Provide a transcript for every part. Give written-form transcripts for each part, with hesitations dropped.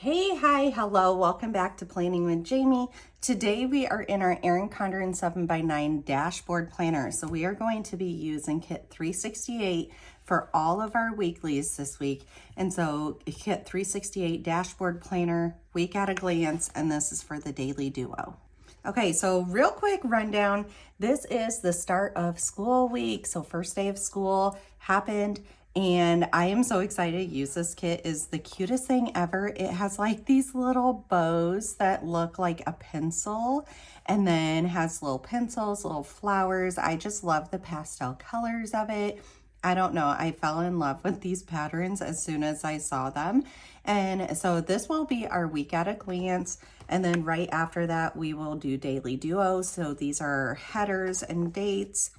Hey, hi, hello, welcome back to Planning with Jamie. Today we are in our Erin Condren 7x9 dashboard planner. So we are going to be using kit 368 for all of our weeklies this week. And so kit 368 dashboard planner, week at a glance, and this is for the daily duo. Okay, so real quick rundown. This is the start of school week. So first day of school happened and I am so excited to use this kit. Is the cutest thing ever. It has like these little bows that look like a pencil and then has little pencils, little flowers. I just love the pastel colors of it. I don't know, I fell in love with these patterns as soon as I saw them. And so this will be our week at a glance. And then right after that, we will do daily duos. So these are headers and dates.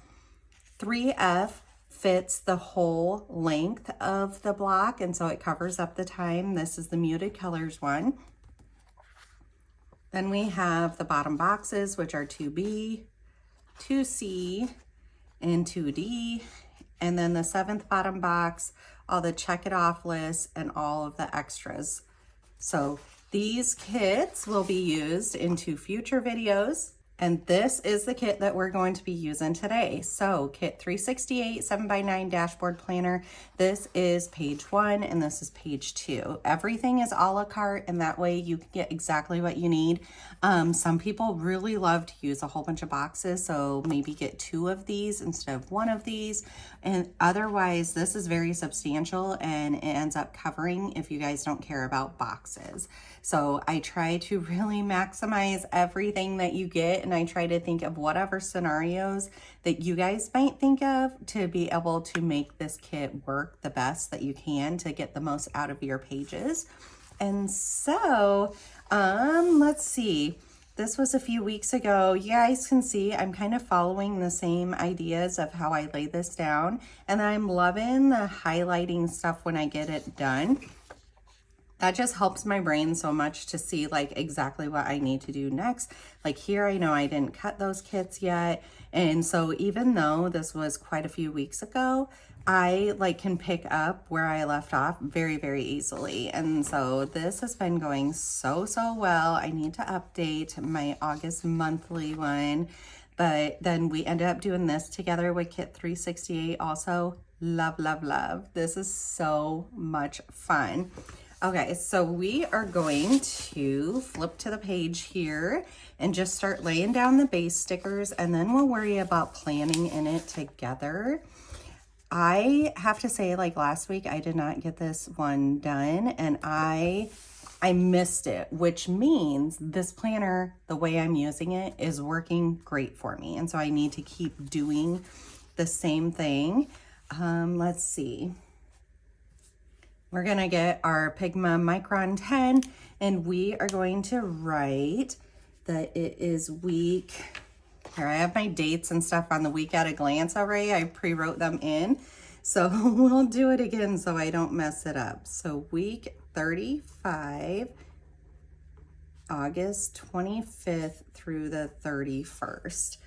3F fits the whole length of the block, and so it covers up the time. This is the muted colors one. Then we have the bottom boxes, which are 2B, 2C, and 2D. And then the 7th bottom box, all the check it off lists and all of the extras. So these kits will be used into future videos. And this is the kit that we're going to be using today. So kit 368 7x9 dashboard planner. This is page 1 and this is page 2. Everything is a la carte and that way you can get exactly what you need. Some people really love to use a whole bunch of boxes. So maybe get 2 of these instead of 1 of these. And otherwise this is very substantial and it ends up covering if you guys don't care about boxes. So I try to really maximize everything that you get, and I try to think of whatever scenarios that you guys might think of to be able to make this kit work the best that you can to get the most out of your pages. And so, let's see. This was a few weeks ago. You guys can see I'm kind of following the same ideas of how I lay this down, and I'm loving the highlighting stuff when I get it done. That just helps my brain so much to see like exactly what I need to do next. Like here, I know I didn't cut those kits yet. And so even though this was quite a few weeks ago, I like can pick up where I left off very, very easily. And so this has been going so well. I need to update my August monthly one, but then we ended up doing this together with kit 368 also. Love, love, love. This is so much fun. Okay, so we are going to flip to the page here and just start laying down the base stickers, and then we'll worry about planning in it together. I have to say, like last week, I did not get this one done, and I missed it, which means this planner, the way I'm using it, is working great for me. And so I need to keep doing the same thing. Let's see. We're gonna get our Pigma Micron 10 and we are going to write that it is week, here I have my dates and stuff on the week at a glance already. I pre-wrote them in. So we'll do it again so I don't mess it up. So week 35, August 25th through the 31st.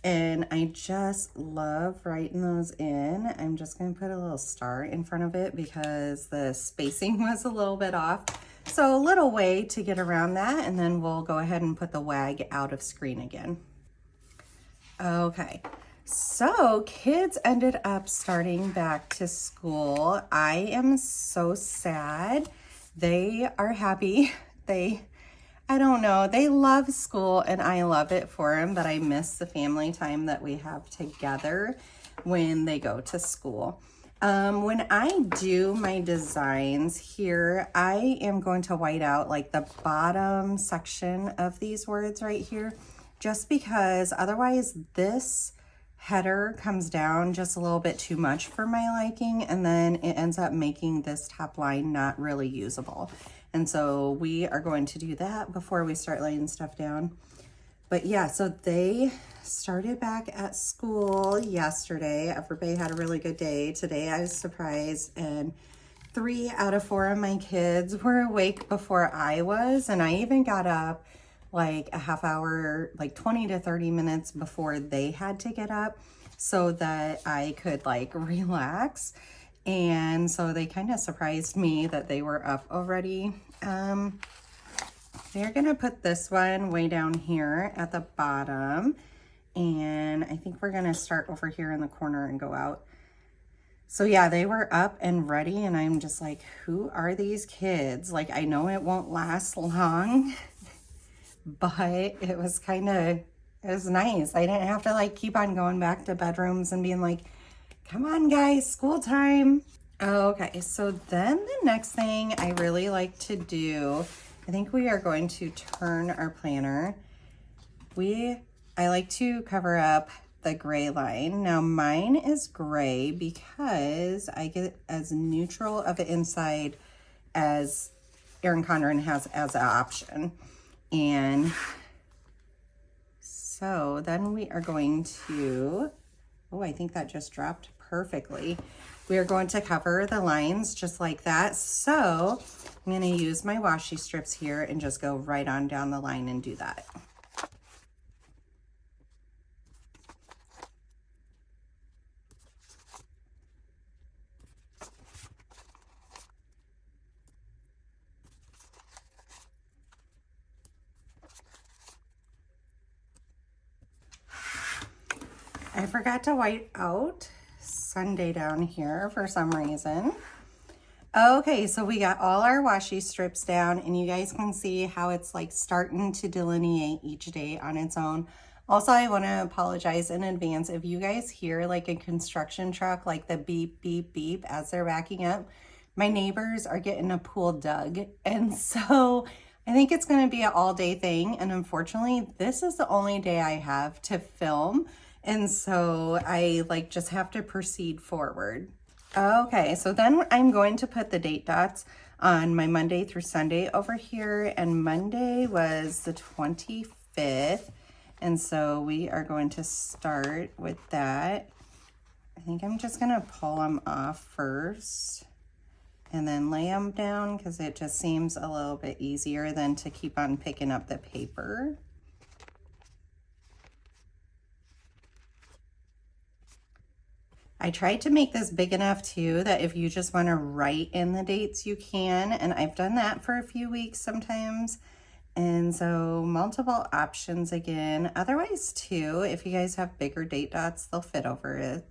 And I just love writing those in. I'm just gonna put a little star in front of it because the spacing was a little bit off. So a little way to get around that, and then we'll go ahead and put the WAG out of screen again. Okay, so kids ended up starting back to school. I am so sad. They are happy. I don't know, they love school and I love it for them, but I miss the family time that we have together when they go to school. When I do my designs here, I am going to white out like the bottom section of these words right here, just because otherwise this header comes down just a little bit too much for my liking, and then it ends up making this top line not really usable. And so we are going to do that before we start laying stuff down. But yeah, so they started back at school yesterday. Everybody had a really good day. Today I was surprised, and 3 out of 4 of my kids were awake before I was, and I even got up like a half hour, like 20 to 30 minutes before they had to get up so that I could like relax. And so they kind of surprised me that they were up already. They're gonna put this one way down here at the bottom. And I think we're gonna start over here in the corner and go out. So yeah, they were up and ready, and I'm just like, who are these kids? Like, I know it won't last long, but it was nice. I didn't have to like keep on going back to bedrooms and being like, come on guys, school time. Okay, so then the next thing I really like to do, I think we are going to turn our planner. I like to cover up the gray line. Now mine is gray because I get as neutral of an inside as Erin Condren has as an option. And so then we are going to, oh, I think that just dropped perfectly. We are going to cover the lines just like that. So I'm going to use my washi strips here and just go right on down the line and do that. I forgot to white out Sunday down here for some reason. Okay, so we got all our washi strips down, and you guys can see how it's like starting to delineate each day on its own. Also, I want to apologize in advance if you guys hear like a construction truck, like the beep, beep, beep as they're backing up. My neighbors are getting a pool dug, and so I think it's going to be an all-day thing, and unfortunately, this is the only day I have to film. And so I like just have to proceed forward. Okay, so then I'm going to put the date dots on my Monday through Sunday over here. And Monday was the 25th. And so we are going to start with that. I think I'm just gonna pull them off first and then lay them down because it just seems a little bit easier than to keep on picking up the paper. I tried to make this big enough too that if you just want to write in the dates, you can. And I've done that for a few weeks sometimes. And so multiple options again. Otherwise too, if you guys have bigger date dots, they'll fit over it.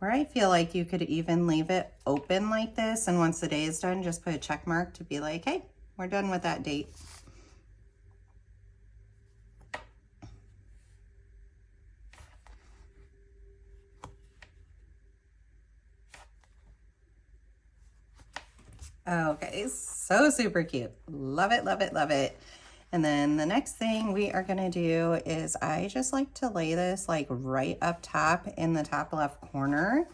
Or I feel like you could even leave it open like this. And once the day is done, just put a check mark to be like, hey, we're done with that date. Okay, so super cute. Love it, love it, love it. And then the next thing we are gonna do is I just like to lay this like right up top in the top left corner.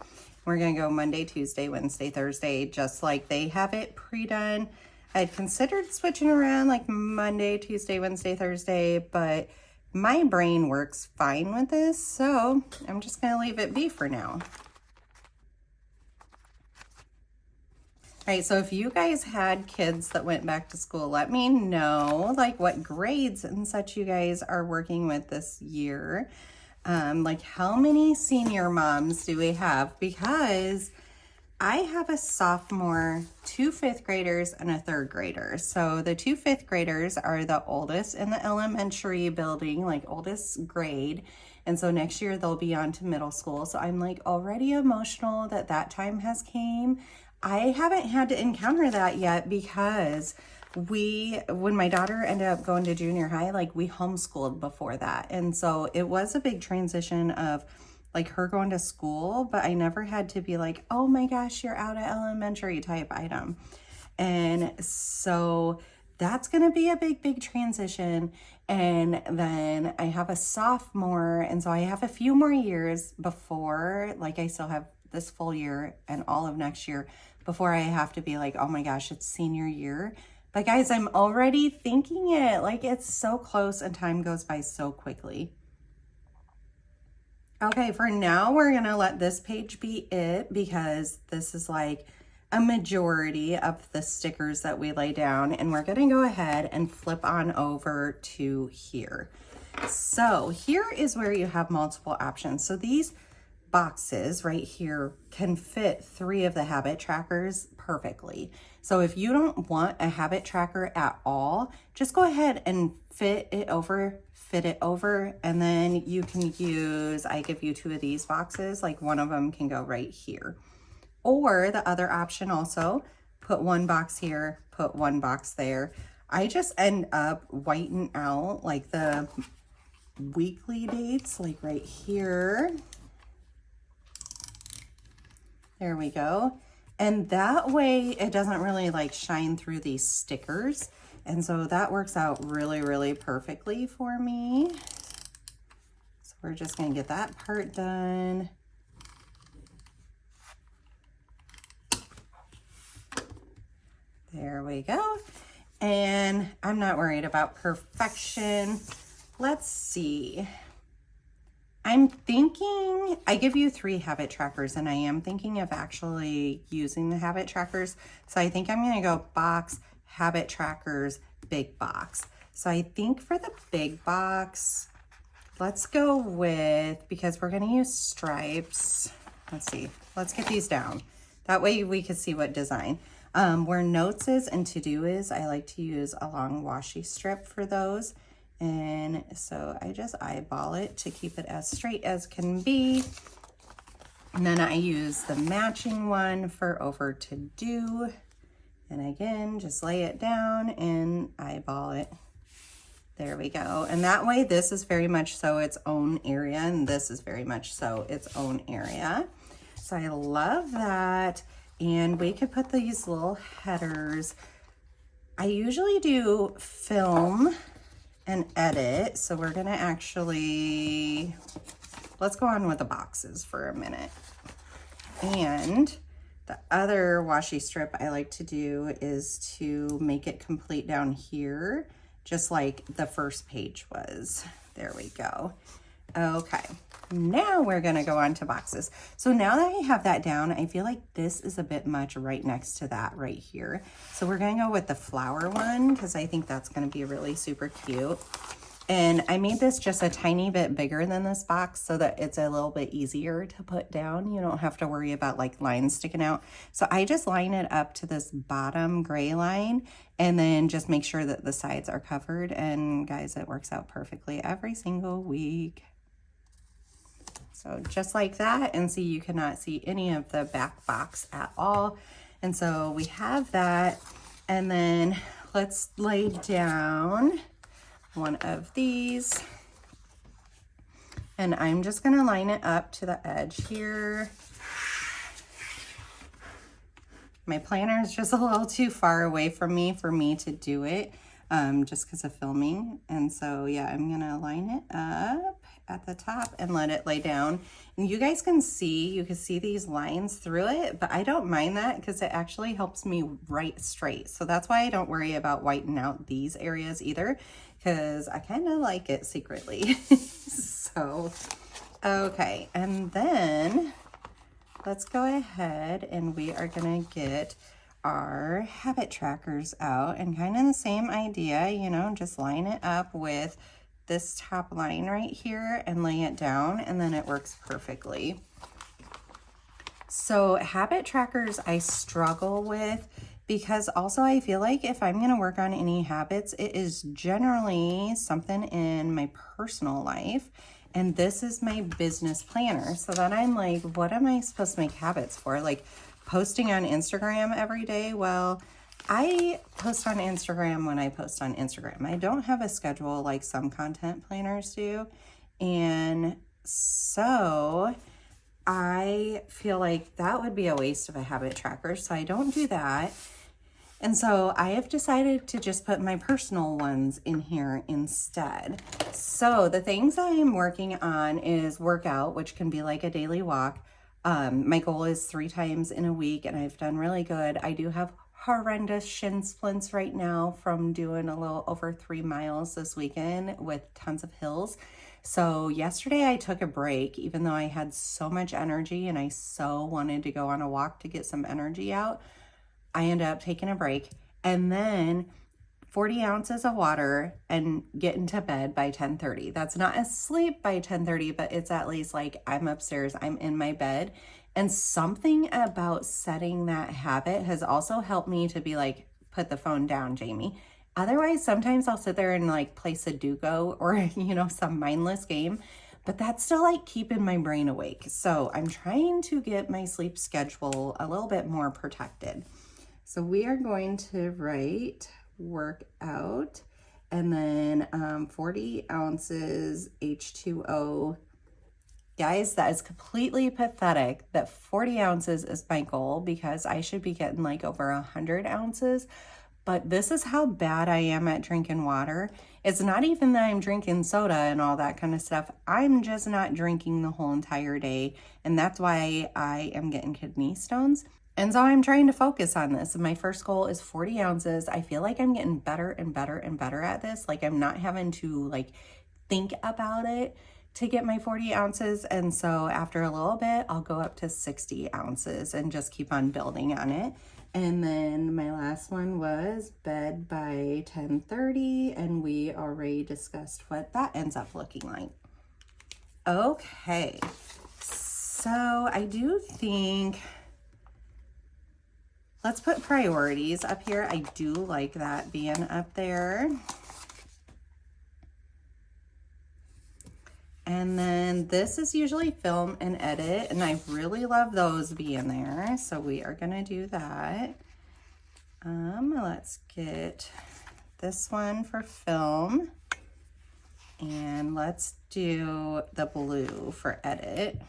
We're gonna go Monday, Tuesday, Wednesday, Thursday, just like they have it pre-done. I'd considered switching around like Monday, Tuesday, Wednesday, Thursday, but my brain works fine with this, so I'm just gonna leave it be for now. All right, so if you guys had kids that went back to school, let me know like what grades and such you guys are working with this year. Like how many senior moms do we have? Because I have a sophomore, 2 5th graders, and a 3rd grader. So the 2 5th graders are the oldest in the elementary building, like oldest grade. And so next year they'll be on to middle school. So I'm like already emotional that that time has came. I haven't had to encounter that yet because when my daughter ended up going to junior high, like we homeschooled before that. And so it was a big transition of like her going to school, but I never had to be like, oh my gosh, you're out of elementary type item. And so that's going to be a big, big transition. And then I have a sophomore. And so I have a few more years before, like I still have this full year and all of next year before I have to be like, oh my gosh, it's senior year. But guys, I'm already thinking it. Like it's so close and time goes by so quickly. Okay, for now, we're gonna let this page be it because this is like a majority of the stickers that we lay down, and we're gonna go ahead and flip on over to here. So here is where you have multiple options. So these boxes right here can fit 3 of the habit trackers perfectly. So if you don't want a habit tracker at all, just go ahead and fit it over, and then you can use, I give you 2 of these boxes, like one of them can go right here. Or the other option also, put 1 box here, put 1 box there. I just end up whitening out like the weekly dates, like right here. There we go. And that way it doesn't really like shine through these stickers. And so that works out really, really perfectly for me. So we're just gonna get that part done. There we go. And I'm not worried about perfection. Let's see. I'm thinking, I give you 3 habit trackers, and I am thinking of actually using the habit trackers. So I think I'm gonna go box, habit trackers, big box. So I think for the big box, let's go with, because we're gonna use stripes. Let's see, let's get these down. That way we can see what design. Where notes is and to-do is, I like to use a long washi strip for those. And so I just eyeball it to keep it as straight as can be. And then I use the matching one for over to do. And again, just lay it down and eyeball it. There we go. And that way, this is very much so its own area, and this is very much so its own area. So I love that. And we could put these little headers. I usually do film and edit. So we're gonna actually, let's go on with the boxes for a minute. And the other washi strip I like to do is to make it complete down here, just like the first page was. There we go. Okay, now we're gonna go on to boxes. So now that I have that down, I feel like this is a bit much right next to that right here. So we're gonna go with the flower one because I think that's gonna be really super cute. And I made this just a tiny bit bigger than this box so that it's a little bit easier to put down. You don't have to worry about like lines sticking out. So I just line it up to this bottom gray line and then just make sure that the sides are covered. And guys, it works out perfectly every single week. So just like that, and see, you cannot see any of the back box at all. And so we have that. And then let's lay down one of these. And I'm just gonna line it up to the edge here. My planner is just a little too far away from me for me to do it, just because of filming. And so yeah, I'm gonna line it up at the top and let it lay down. And you guys can see, you can see these lines through it, but I don't mind that because it actually helps me write straight. So that's why I don't worry about whitening out these areas either, because I kind of like it secretly. So, okay, and then let's go ahead and we are gonna get our habit trackers out, and kind of the same idea, you know, just line it up with this top line right here and lay it down, and then it works perfectly. So habit trackers I struggle with because also I feel like if I'm gonna work on any habits, it is generally something in my personal life, and this is my business planner. So then I'm like, what am I supposed to make habits for? Like posting on Instagram every day? Well, I post on Instagram when I post on Instagram. I don't have a schedule like some content planners do. And so I feel like that would be a waste of a habit tracker. So I don't do that. And so I have decided to just put my personal ones in here instead. So the things I am working on is workout, which can be like a daily walk. My goal is 3 times in a week, and I've done really good. I do have horrendous shin splints right now from doing a little over 3 miles this weekend with tons of hills. So yesterday I took a break, even though I had so much energy and I so wanted to go on a walk to get some energy out. I ended up taking a break. And then 40 ounces of water and get into bed by 10:30. That's not asleep by 10:30, but it's at least like I'm upstairs, I'm in my bed. And something about setting that habit has also helped me to be like, put the phone down, Jamie. Otherwise, sometimes I'll sit there and like play Sudoku or, some mindless game, but that's still like keeping my brain awake. So I'm trying to get my sleep schedule a little bit more protected. So we are going to write workout and then 40 ounces H2O. Guys, that is completely pathetic that 40 ounces is my goal because I should be getting like over 100 ounces. But this is how bad I am at drinking water. It's not even that I'm drinking soda and all that kind of stuff. I'm just not drinking the whole entire day. And that's why I am getting kidney stones. And so I'm trying to focus on this. And my first goal is 40 ounces. I feel like I'm getting better and better and better at this. Like I'm not having to like think about it to get my 40 ounces. And so after a little bit, I'll go up to 60 ounces and just keep on building on it. And then my last one was bed by 10:30. And we already discussed what that ends up looking like. Okay. So I do think, let's put priorities up here. I do like that being up there. And then this is usually film and edit, and I really love those being there. So we are gonna do that. Let's get this one for film. And let's do the blue for edit.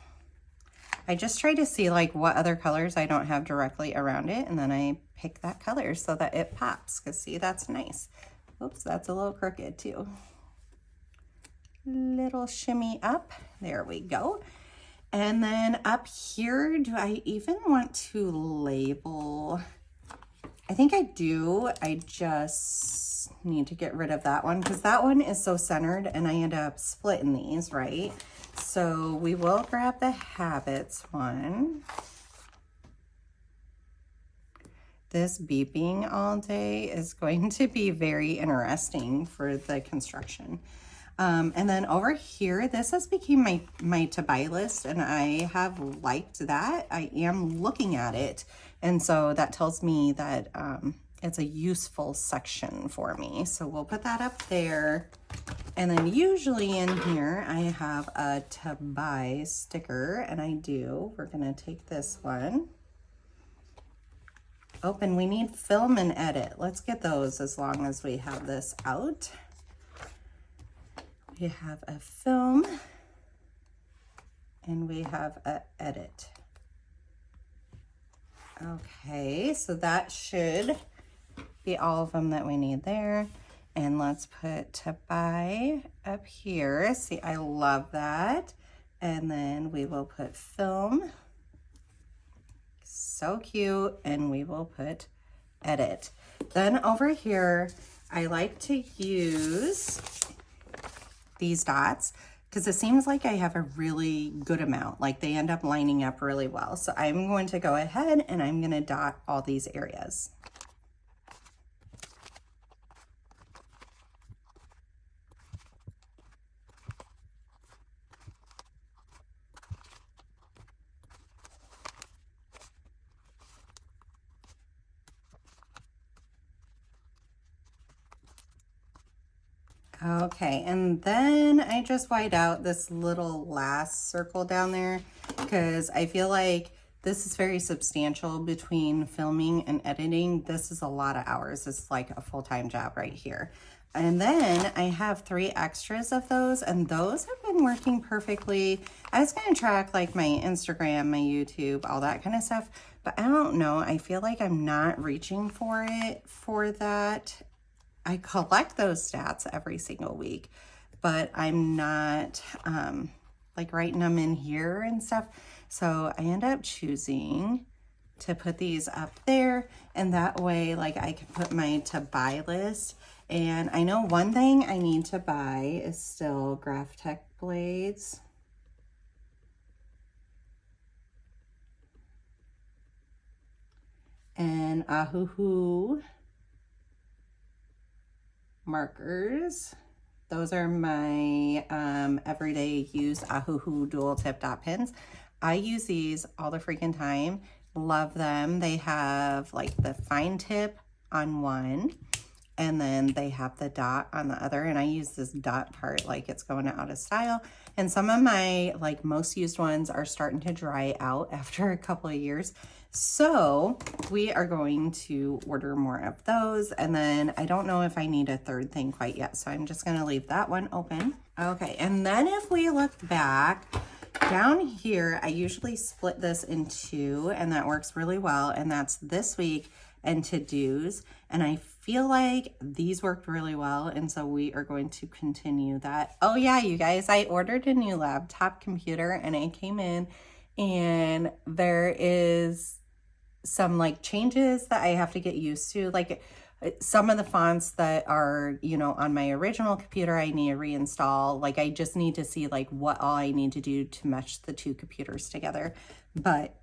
I just try to see like what other colors I don't have directly around it, and then I pick that color so that it pops, because see, that's nice. Oops, that's a little crooked too. Little shimmy up, there we go. And then up here, do I even want to label? I think I do. I just need to get rid of that one because that one is so centered and I end up splitting these, right? So we will grab the habits one. This beeping all day is going to be very interesting for the construction. And then over here, this has become my to buy list, and I have liked that. I am looking at it, and so that tells me that it's a useful section for me. So we'll put that up there. And then usually in here, I have a to buy sticker, and I do. We're gonna take this one. Oh, and we need film and edit. Let's get those as long as we have this out. We have a film and we have a edit. Okay, so that should be all of them that we need there. And let's put to buy up here. See, I love that. And then we will put film. So cute. And we will put edit. Then over here, I like to use these dots because it seems like I have a really good amount, like they end up lining up really well. So I'm going to go ahead and I'm going to dot all these areas. Okay, and then I just white out this little last circle down there because I feel like this is very substantial between filming and editing. This is a lot of hours. It's like a full-time job right here. And then I have 3 extras of those, and those have been working perfectly. I was going to track like my Instagram, my YouTube, all that kind of stuff, but I don't know. I feel like I'm not reaching for it for that. I collect those stats every single week, but I'm not like writing them in here and stuff. So I end up choosing to put these up there, and that way like I can put my to buy list. And I know one thing I need to buy is still Graph Tech blades. And Ahuhu markers. Those are my everyday use Ahuhu dual tip dot pins. I use these all the freaking time. Love them. They have like the fine tip on one, and then they have the dot on the other, and I use this dot part like it's going out of style. And some of my like most used ones are starting to dry out after a couple of years. So we are going to order more of those. And then I don't know if I need a third thing quite yet, so I'm just gonna leave that one open. Okay, and then if we look back, down here, I usually split this in two, and that works really well. And that's this week and to-dos. And I feel like these worked really well. And so we are going to continue that. Oh yeah, you guys, I ordered a new laptop computer and it came in, and there is some like changes that I have to get used to. Like some of the fonts that are, you know, on my original computer, I need to reinstall. Like I just need to see like what all I need to do to mesh the two computers together. But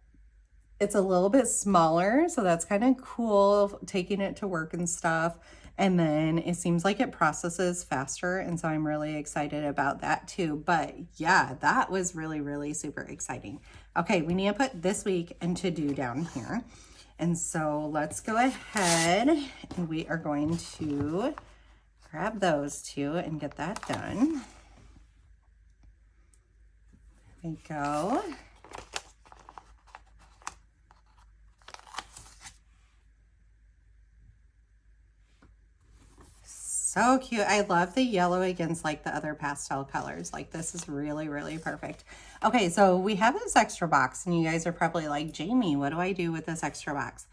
it's a little bit smaller, so that's kind of cool, taking it to work and stuff. And then it seems like it processes faster, and so I'm really excited about that too. But yeah, that was really, really super exciting. Okay, we need to put this week and to do down here. And so let's go ahead and we are going to grab those two and get that done. There we go. So cute. I love the yellow against like the other pastel colors. Like this is really, really perfect. Okay, so we have this extra box, and you guys are probably like, Jamie, what do I do with this extra box?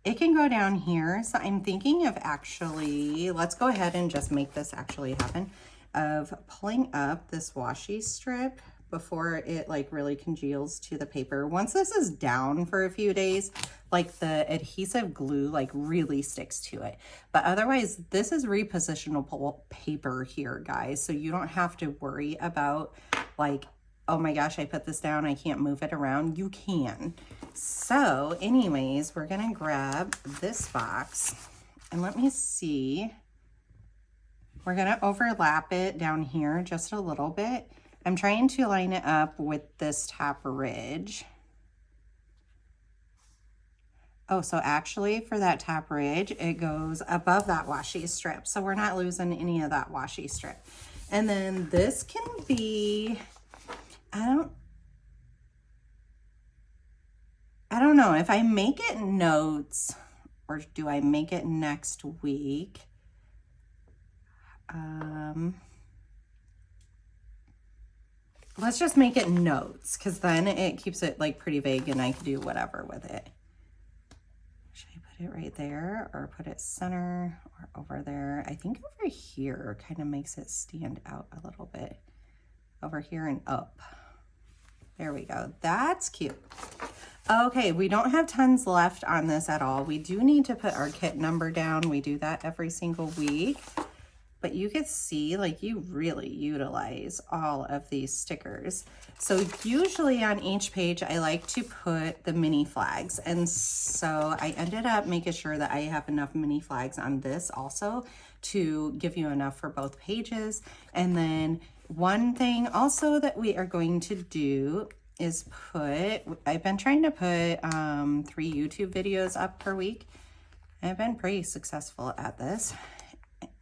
It can go down here. So I'm thinking of actually, let's go ahead and just make this actually happen, of pulling up this washi strip before it like really congeals to the paper. Once this is down for a few days, like the adhesive glue like really sticks to it. But otherwise, this is repositionable paper here, guys. So you don't have to worry about like, oh my gosh, I put this down, I can't move it around. You can. So anyways, we're gonna grab this box and let me see. We're gonna overlap it down here just a little bit. I'm trying to line it up with this top ridge. Oh, so actually for that top ridge, it goes above that washi strip. So we're not losing any of that washi strip. And then this can be, I don't know if I make it notes, or do I make it next week? Let's just make it notes, because then it keeps it like pretty vague and I can do whatever with it. Should I put it right there or put it center or over there? I think over here kind of makes it stand out a little bit. Over here and up. There we go. That's cute. Okay, we don't have tons left on this at all. We do need to put our kit number down. We do that every single week. But you can see like you really utilize all of these stickers. So usually on each page, I like to put the mini flags. And so I ended up making sure that I have enough mini flags on this also to give you enough for both pages. And then one thing also that we are going to do is I've been trying to put 3 YouTube videos up per week. I've been pretty successful at this.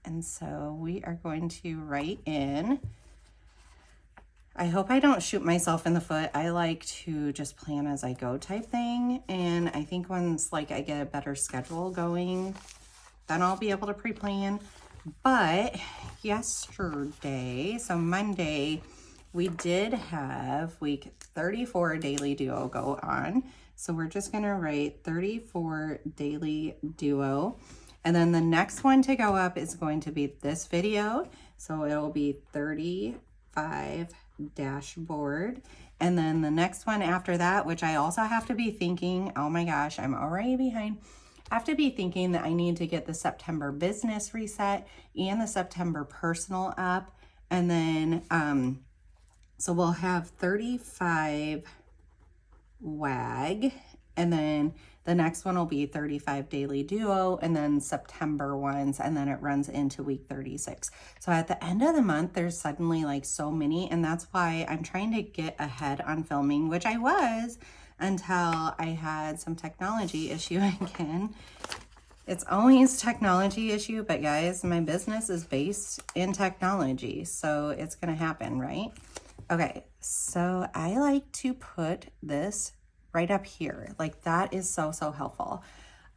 And so we are going to write in, I hope I don't shoot myself in the foot. I like to just plan as I go type thing. And I think once like I get a better schedule going, then I'll be able to pre-plan. But yesterday, so Monday, we did have week 34 daily duo go on. So we're just gonna write 34 daily duo. And then the next one to go up is going to be this video. So it'll be 35 dashboard. And then the next one after that, which I also have to be thinking, oh my gosh, I'm already behind. I have to be thinking that I need to get the September business reset and the September personal up. And then, so we'll have 35 WAG. And then The next one will be 35 daily duo, and then September ones, and then it runs into week 36. So at the end of the month, there's suddenly like so many, and that's why I'm trying to get ahead on filming, which I was until I had some technology issue again. It's always technology issue, but guys, my business is based in technology, so it's gonna happen, right? Okay, so I like to put this right up here. Like that is so, so helpful.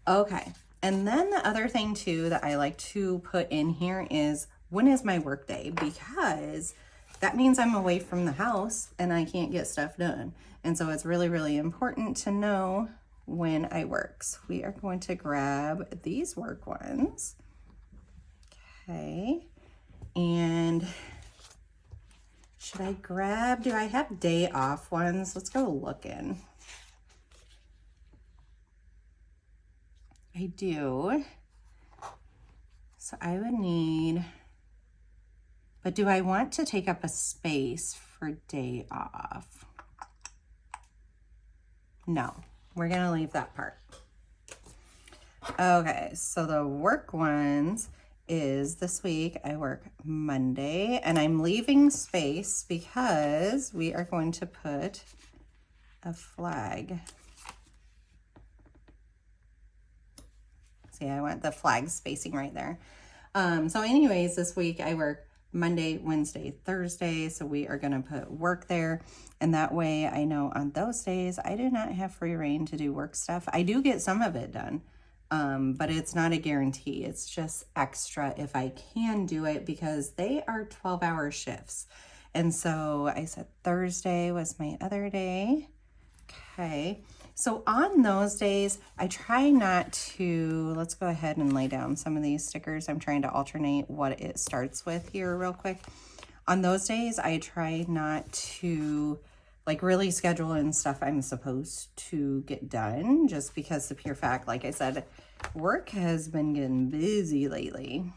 Okay, and then the other thing too that I like to put in here is when is my work day, because that means I'm away from the house and I can't get stuff done. And so it's really, really important to know when I work. So we are going to grab these work ones. Okay, and should I grab, do I have day off ones? Let's go looking. I do. So I would need, but do I want to take up a space for day off? No, we're gonna leave that part. Okay, so the work ones is this week I work Monday, and I'm leaving space because we are going to put a flag. See, I want the flag spacing right there. So anyways, this week I work Monday, Wednesday, Thursday, so we are gonna put work there, and that way I know on those days I do not have free reign to do work stuff. I do get some of it done, but it's not a guarantee. It's just extra if I can do it, because they are 12-hour shifts. And so I said Thursday was my other day. Okay, so on those days, I try not to, let's go ahead and lay down some of these stickers. I'm trying to alternate what it starts with here real quick. On those days, I try not to like really schedule in stuff I'm supposed to get done, just because the pure fact, like I said, work has been getting busy lately,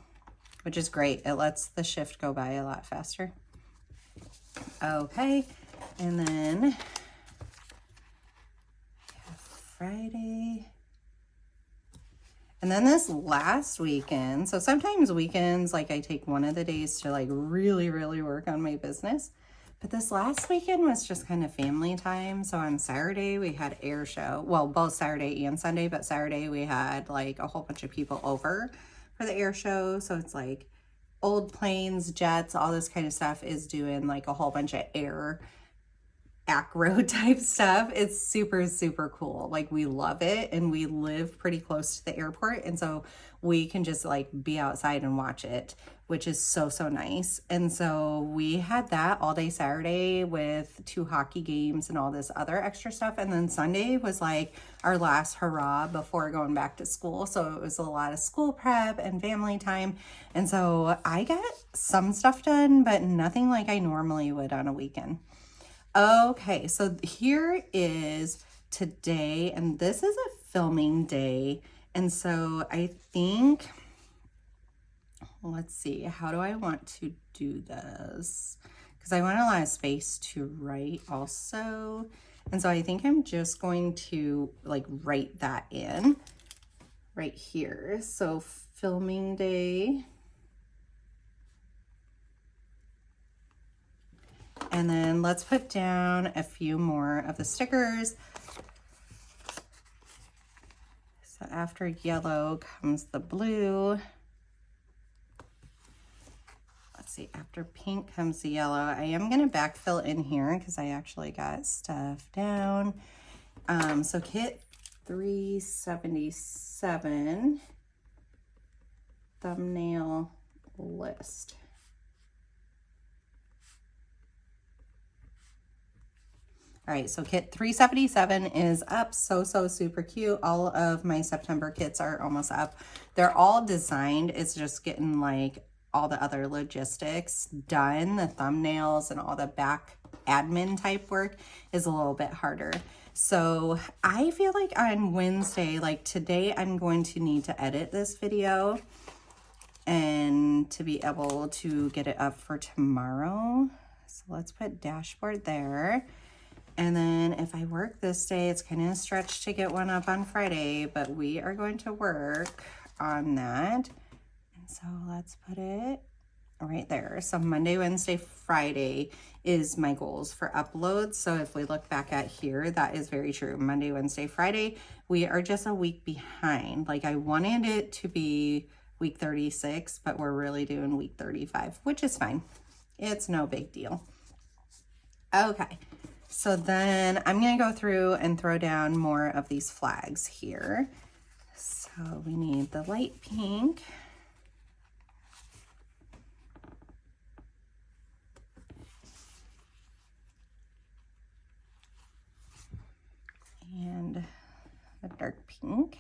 which is great. It lets the shift go by a lot faster. Okay, and then Friday. And then this last weekend, so sometimes weekends, like I take one of the days to like really, really work on my business. But this last weekend was just kind of family time. So on Saturday, we had air show. Well, both Saturday and Sunday, but Saturday we had like a whole bunch of people over for the air show. So it's like old planes, jets, all this kind of stuff is doing like a whole bunch of air acro type stuff. It's super, super cool. Like we love it, and we live pretty close to the airport, and so we can just like be outside and watch it, which is so, so nice. And so we had that all day Saturday with 2 hockey games and all this other extra stuff. And then Sunday was like our last hurrah before going back to school. So it was a lot of school prep and family time. And so I got some stuff done, but nothing like I normally would on a weekend. Okay, so here is today, and this is a filming day. And so I think, let's see, how do I want to do this? Because I want a lot of space to write also. And so I think I'm just going to like write that in right here. So filming day. And then let's put down a few more of the stickers. So after yellow comes the blue. Let's see, after pink comes the yellow. I am going to backfill in here because I actually got stuff down. So kit 377, thumbnail list. All right, so kit 377 is up, so super cute. All of my September kits are almost up. They're all designed. It's just getting like all the other logistics done. The thumbnails and all the back admin type work is a little bit harder. So I feel like on Wednesday, like today, I'm going to need to edit this video and to be able to get it up for tomorrow. So let's put dashboard there. And then if I work this day, it's kind of a stretch to get one up on Friday, but we are going to work on that. And so let's put it right there. So Monday, Wednesday, Friday is my goals for uploads. So if we look back at here, that is very true. Monday, Wednesday, Friday, we are just a week behind. Like I wanted it to be week 36, but we're really doing week 35, which is fine. It's no big deal. Okay. So then I'm going to go through and throw down more of these flags here. So we need the light pink. And the dark pink.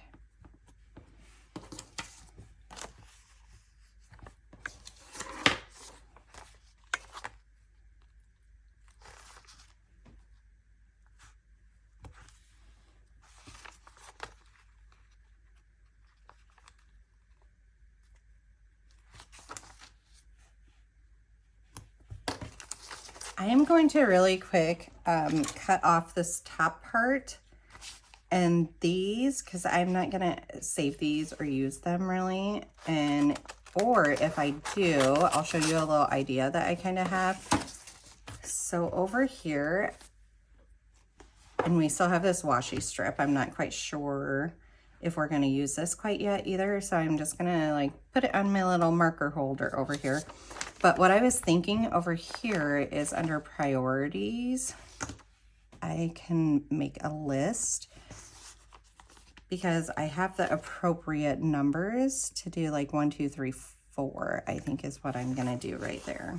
I am going to really quick cut off this top part and these, because I'm not gonna save these or use them really. And or if I do, I'll show you a little idea that I kind of have. So over here, and we still have this washi strip. I'm not quite sure if we're gonna use this quite yet either. So I'm just gonna like put it on my little marker holder over here. But what I was thinking over here is under priorities, I can make a list because I have the appropriate numbers to do like 1, 2, 3, 4, I think is what I'm gonna do right there.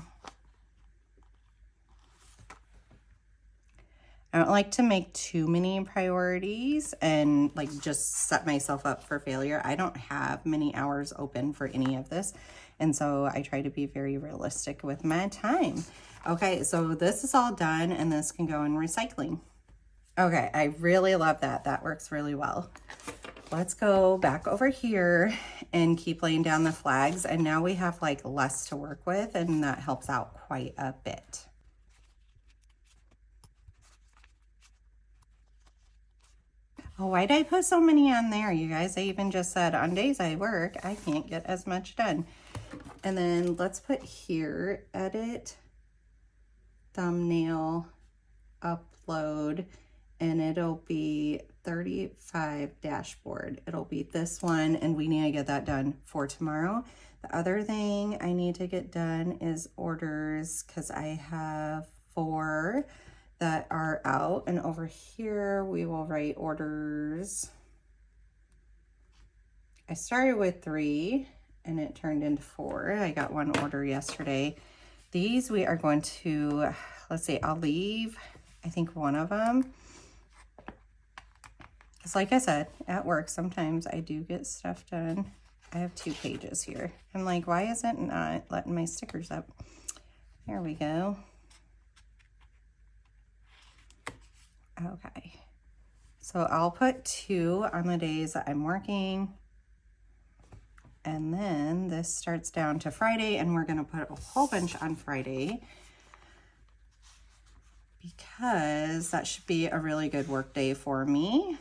I don't like to make too many priorities and like just set myself up for failure. I don't have many hours open for any of this. And so I try to be very realistic with my time. Okay, so this is all done and this can go in recycling. Okay, I really love that. That works really well. Let's go back over here and keep laying down the flags. And now we have like less to work with and that helps out quite a bit. Oh, why did I put so many on there, you guys? I even just said on days I work, I can't get as much done. And then let's put here, edit, thumbnail, upload, and it'll be 35 dashboard. It'll be this one, and we need to get that done for tomorrow. The other thing I need to get done is orders, because I have 4 that are out, and over here we will write orders. I started with 3 and it turned into 4. I got 1 order yesterday. These we are going to, let's see, I'll leave, I think 1 of them. Because like I said, at work, sometimes I do get stuff done. I have 2 pages here. I'm like, why is it not letting my stickers up? There we go. Okay, so I'll put 2 on the days that I'm working. And then this starts down to Friday, and we're gonna put a whole bunch on Friday because that should be a really good work day for me.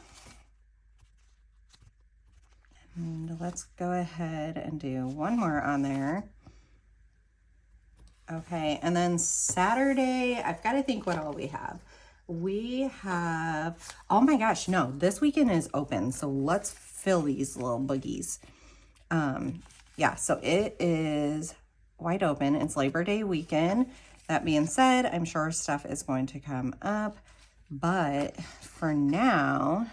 And let's go ahead and do 1 more on there. Okay, and then Saturday, I've got to think what all we have. We have, oh my gosh, no, this weekend is open. So let's fill these little boogies. Yeah, so it is wide open. It's Labor Day weekend. That being said, I'm sure stuff is going to come up, but for now,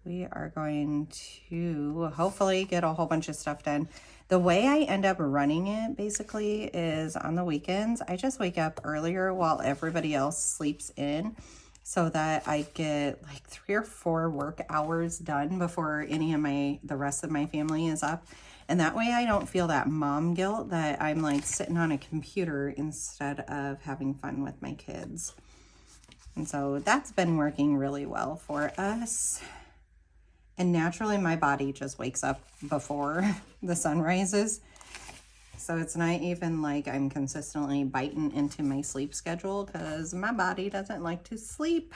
we are going to hopefully get a whole bunch of stuff done. The way I end up running it basically is on the weekends, I just wake up earlier while everybody else sleeps in so that I get like 3 or 4 work hours done before any of the rest of my family is up. And that way I don't feel that mom guilt that I'm like sitting on a computer instead of having fun with my kids. And so that's been working really well for us. And naturally, my body just wakes up before the sun rises. So it's not even like I'm consistently biting into my sleep schedule because my body doesn't like to sleep.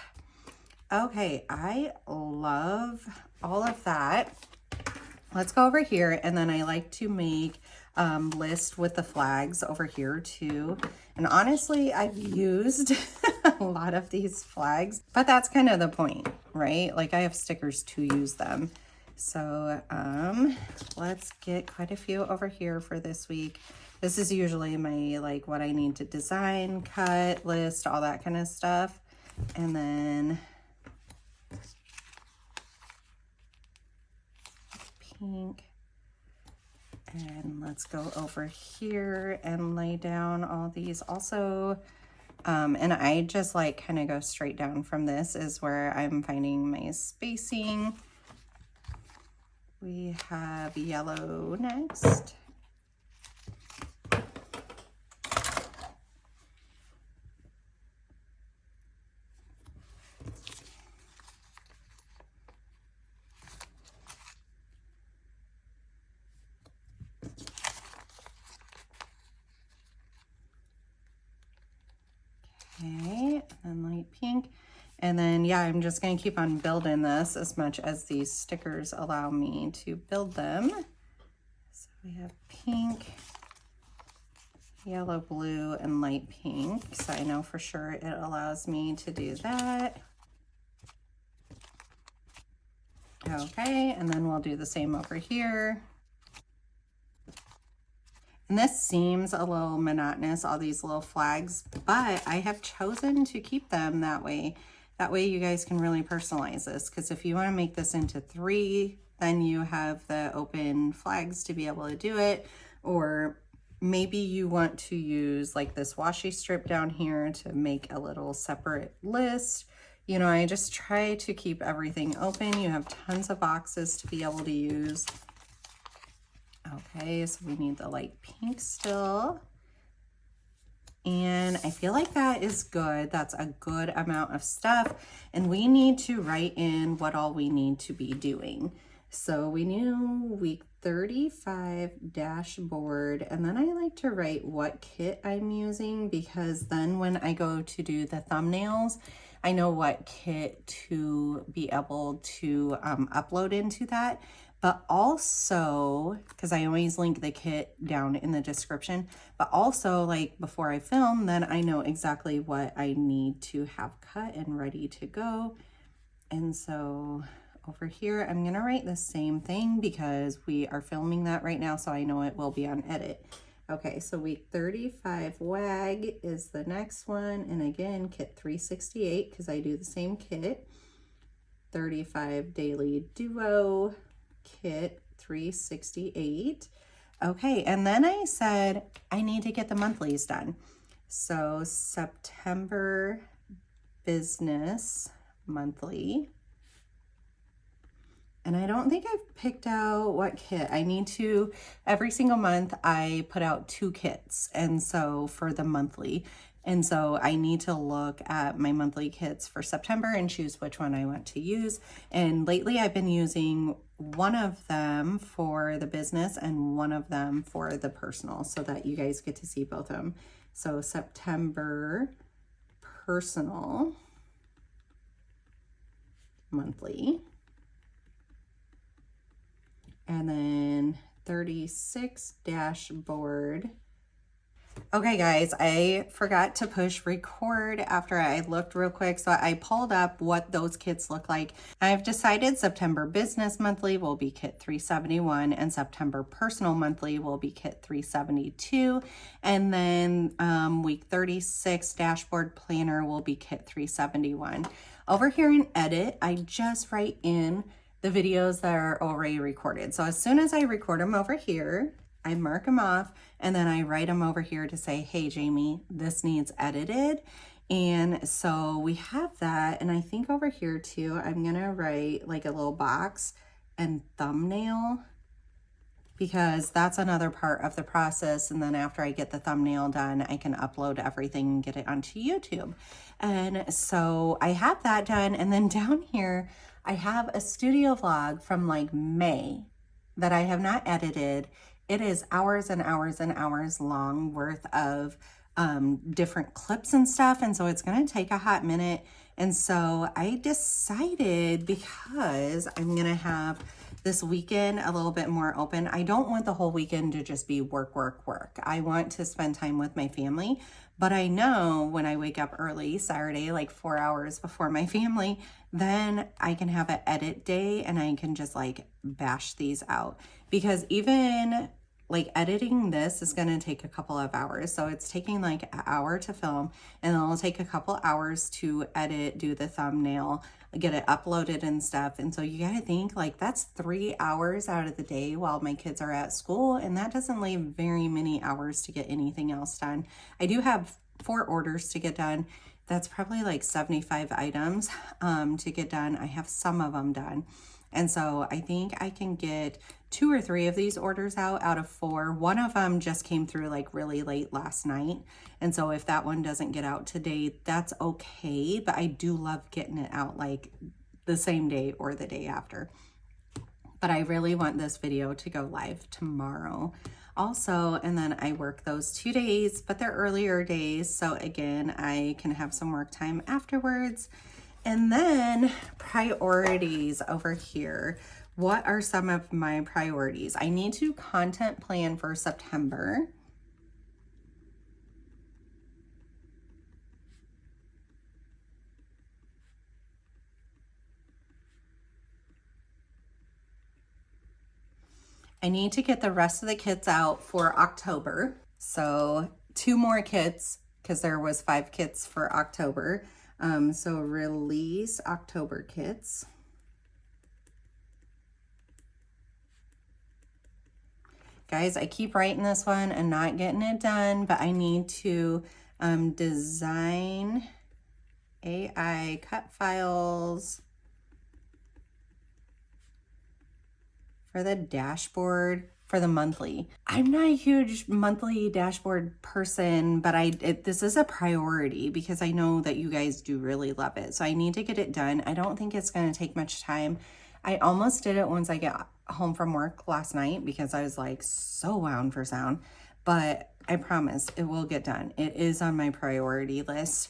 Okay, I love all of that. Let's go over here, and then I like to make list with the flags over here too. And honestly, I've used a lot of these flags, but that's kind of the point, right? Like I have stickers to use them. So let's get quite a few over here for this week. This is usually my like what I need to design, cut, list, all that kind of stuff. And then pink. And let's go over here and lay down all these also. And I just like kind of go straight down from this is where I'm finding my spacing. We have yellow next. Okay, and light pink. And then, yeah, I'm just going to keep on building this as much as these stickers allow me to build them. So we have pink, yellow, blue, and light pink. So I know for sure it allows me to do that. Okay, and then we'll do the same over here. And this seems a little monotonous, all these little flags, but I have chosen to keep them that way. That way you guys can really personalize this, because if you want to make this into 3, then you have the open flags to be able to do it. Or maybe you want to use like this washi strip down here to make a little separate list. You know, I just try to keep everything open. You have tons of boxes to be able to use. Okay, so we need the light pink still. And I feel like that is good. That's a good amount of stuff. And we need to write in what all we need to be doing. So we knew week 35 dashboard. And then I like to write what kit I'm using, because then when I go to do the thumbnails, I know what kit to be able to upload into that. But also, because I always link the kit down in the description, but also like before I film, then I know exactly what I need to have cut and ready to go. And so over here, I'm gonna write the same thing because we are filming that right now, so I know it will be on edit. Okay, so week 35 WAG is the next one. And again, kit 368, because I do the same kit. 35 daily duo. Kit 368. Okay, and then I said I need to get the monthlies done. So September business monthly. And I don't think I've picked out what kit. I need to, every single month I put out 2 kits. And so for the monthly. And so I need to look at my monthly kits for September and choose which one I want to use. And lately I've been using one of them for the business and one of them for the personal, so that you guys get to see both of them. So September personal monthly. And then 36 dashboard. Okay guys, I forgot to push record after I looked real quick, so I pulled up what those kits look like. I've decided September business monthly will be kit 371 and September personal monthly will be kit 372, and then week 36 dashboard planner will be kit 371. Over here in edit, I just write in the videos that are already recorded. So as soon as I record them over here, I mark them off, and then I write them over here to say, hey, Jamie, this needs edited. And so we have that. And I think over here too, I'm gonna write like a little box and thumbnail, because that's another part of the process. And then after I get the thumbnail done, I can upload everything and get it onto YouTube. And so I have that done. And then down here, I have a studio vlog from like May that I have not edited. it is hours and hours and hours long worth of different clips and stuff. And so it's going to take a hot minute. And so I decided, because I'm going to have this weekend a little bit more open, I don't want the whole weekend to just be work, work, work. I want to spend time with my family. But I know when I wake up early Saturday, like 4 hours before my family, then I can have an edit day and I can just like bash these out. Because even like editing this is going to take a couple of hours. So it's taking like an hour to film, and then it'll take a couple hours to edit, do the thumbnail, get it uploaded and stuff. And so you got to think like that's 3 hours out of the day while my kids are at school. And that doesn't leave very many hours to get anything else done. I do have 4 orders to get done. That's probably like 75 items to get done. I have some of them done. And so I think I can get 2 or 3 of these orders out of 4. One of them just came through like really late last night. And so if that one doesn't get out today, that's okay. But I do love getting it out like the same day or the day after. But I really want this video to go live tomorrow also. And then I work those 2 days, but they're earlier days. So again, I can have some work time afterwards. And then priorities over here. What are some of my priorities? I need to content plan for September. I need to get the rest of the kits out for October. So 2 more kits, because there was 5 kits for October. So release October kits. Guys, I keep writing this one and not getting it done, but I need to design AI cut files for the dashboard for the monthly. I'm not a huge monthly dashboard person, but this is a priority because I know that you guys do really love it. So I need to get it done. I don't think it's going to take much time. I almost did it once I got home from work last night because I was like so wound for sound, but I promise it will get done. It is on my priority list.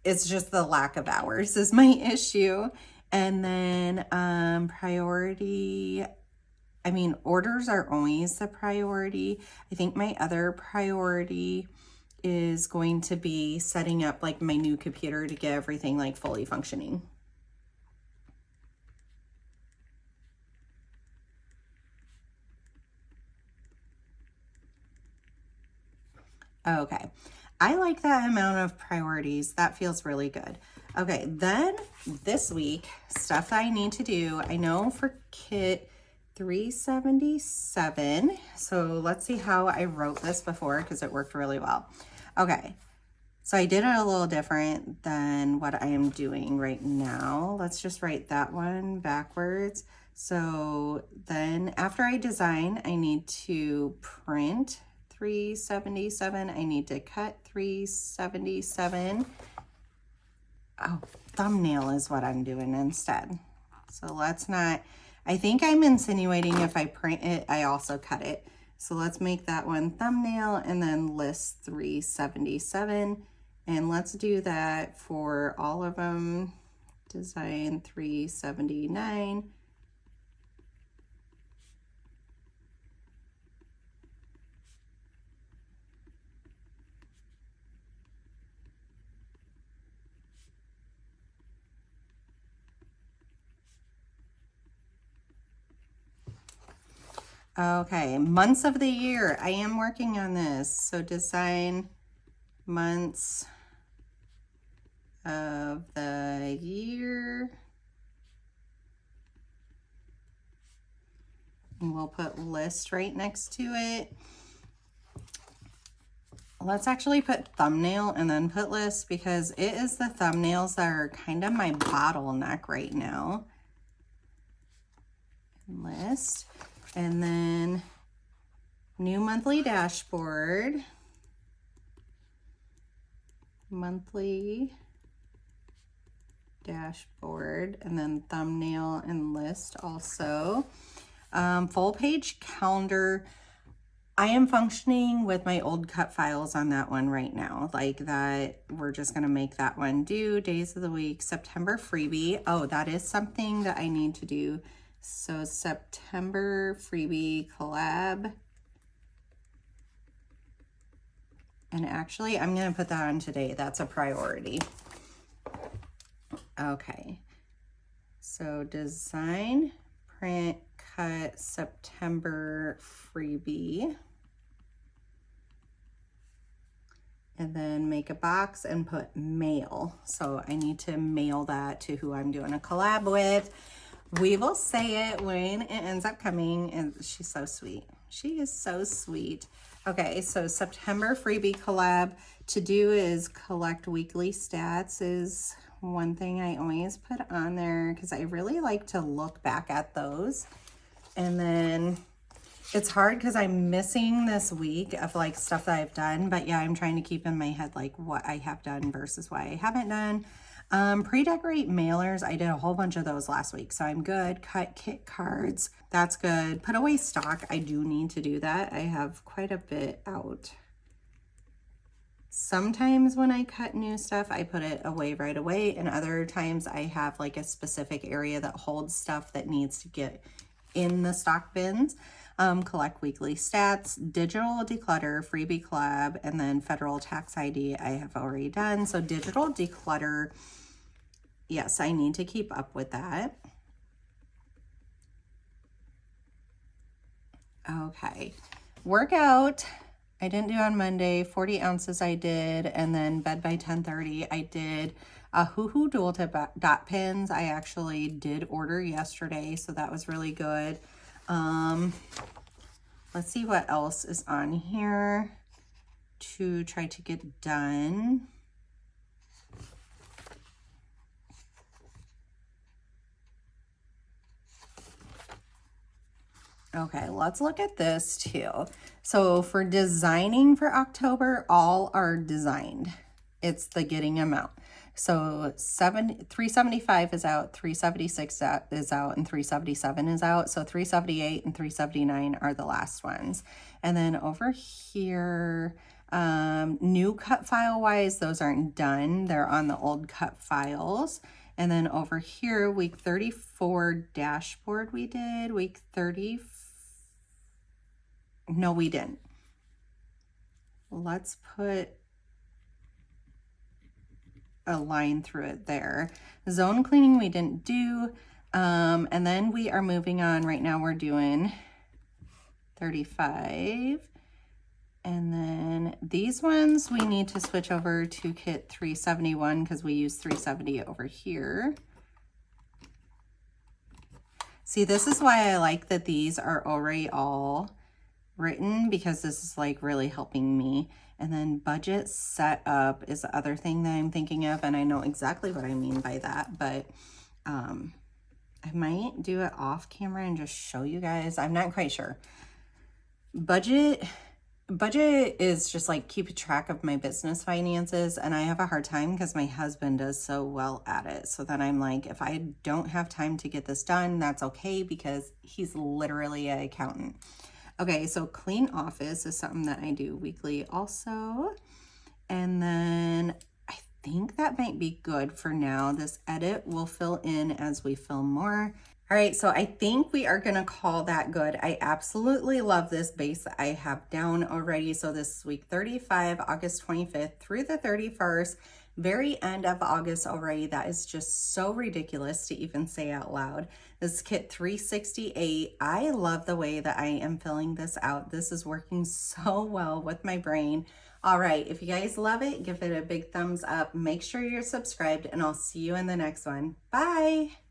It's just the lack of hours is my issue. And then orders are always the priority. I think my other priority is going to be setting up like my new computer to get everything like fully functioning. Okay, I like that amount of priorities. That feels really good. Okay, then this week, stuff that I need to do. I know for kit 377. So let's see how I wrote this before because it worked really well. Okay, so I did it a little different than what I am doing right now. Let's just write that one backwards. So then after I design, I need to print 377. I need to cut 377. Oh, thumbnail is what I'm doing instead. So let's not, I think I'm insinuating if I print it, I also cut it. So let's make that one thumbnail and then list 377. And let's do that for all of them. Design 379. Okay, months of the year. I am working on this. So design months of the year. And we'll put list right next to it. Let's actually put thumbnail and then put list because it is the thumbnails that are kind of my bottleneck right now. List. And then new monthly dashboard, monthly dashboard, and then thumbnail and list also. Full page calendar. I am functioning with my old cut files on that one right now. Like that, we're just gonna make that one do. Days of the week, September freebie. Oh, that is something that I need to do. So September freebie collab. And actually, I'm gonna put that on today. That's a priority. Okay. So design, print, cut, September freebie. And then make a box and put mail. So I need to mail that to who I'm doing a collab with. We will say it when it ends up coming. And she's so sweet. She is so sweet. Okay, so September freebie collab. To do is collect weekly stats is one thing I always put on there because I really like to look back at those. And then it's hard because I'm missing this week of like stuff that I've done, but yeah, I'm trying to keep in my head like what I have done versus what I haven't done. Pre-decorate mailers, I did a whole bunch of those last week, so I'm good. Cut kit cards, that's good. Put away stock, I do need to do that. I have quite a bit out. Sometimes when I cut new stuff, I put it away right away, and other times I have like a specific area that holds stuff that needs to get in the stock bins. Collect weekly stats, digital declutter, freebie collab, and then federal tax ID I have already done. So digital declutter, yes, I need to keep up with that. Okay, workout, I didn't do on Monday, 40 ounces I did, and then bed by 10:30 I did. Hoo-hoo dual tip dot pins I actually did order yesterday, so that was really good. Let's see what else is on here to try to get done. Okay, let's look at this too. So for designing for October, all are designed. It's the getting amount. So 375 is out, 376 is out, and 377 is out. So 378 and 379 are the last ones. And then over here, new cut file wise, those aren't done. They're on the old cut files. And then over here, week 34 dashboard we did, week 30, no, we didn't. Let's put a line through it there. Zone cleaning we didn't do. And then we are moving on. Right now we're doing 35. And then these ones we need to switch over to kit 371 because we use 370 over here. See, this is why I like that these are already all written, because this is like really helping me. And then budget setup is the other thing that I'm thinking of, and I know exactly what I mean by that, but I might do it off camera and just show you guys. I'm not quite sure. Budget is just like keep track of my business finances, and I have a hard time because my husband does so well at it. So then I'm like, if I don't have time to get this done, that's okay, because he's literally an accountant. Okay, so clean office is something that I do weekly also. And then I think that might be good for now. This edit will fill in as we film more. All right, so I think we are gonna call that good. I absolutely love this base that I have down already. So this is week 35, August 25th through the 31st, very end of August already. That is just so ridiculous to even say out loud. This is kit 368. I love the way that I am filling this out. This is working so well with my brain. All right, if you guys love it, give it a big thumbs up. Make sure you're subscribed, and I'll see you in the next one. Bye.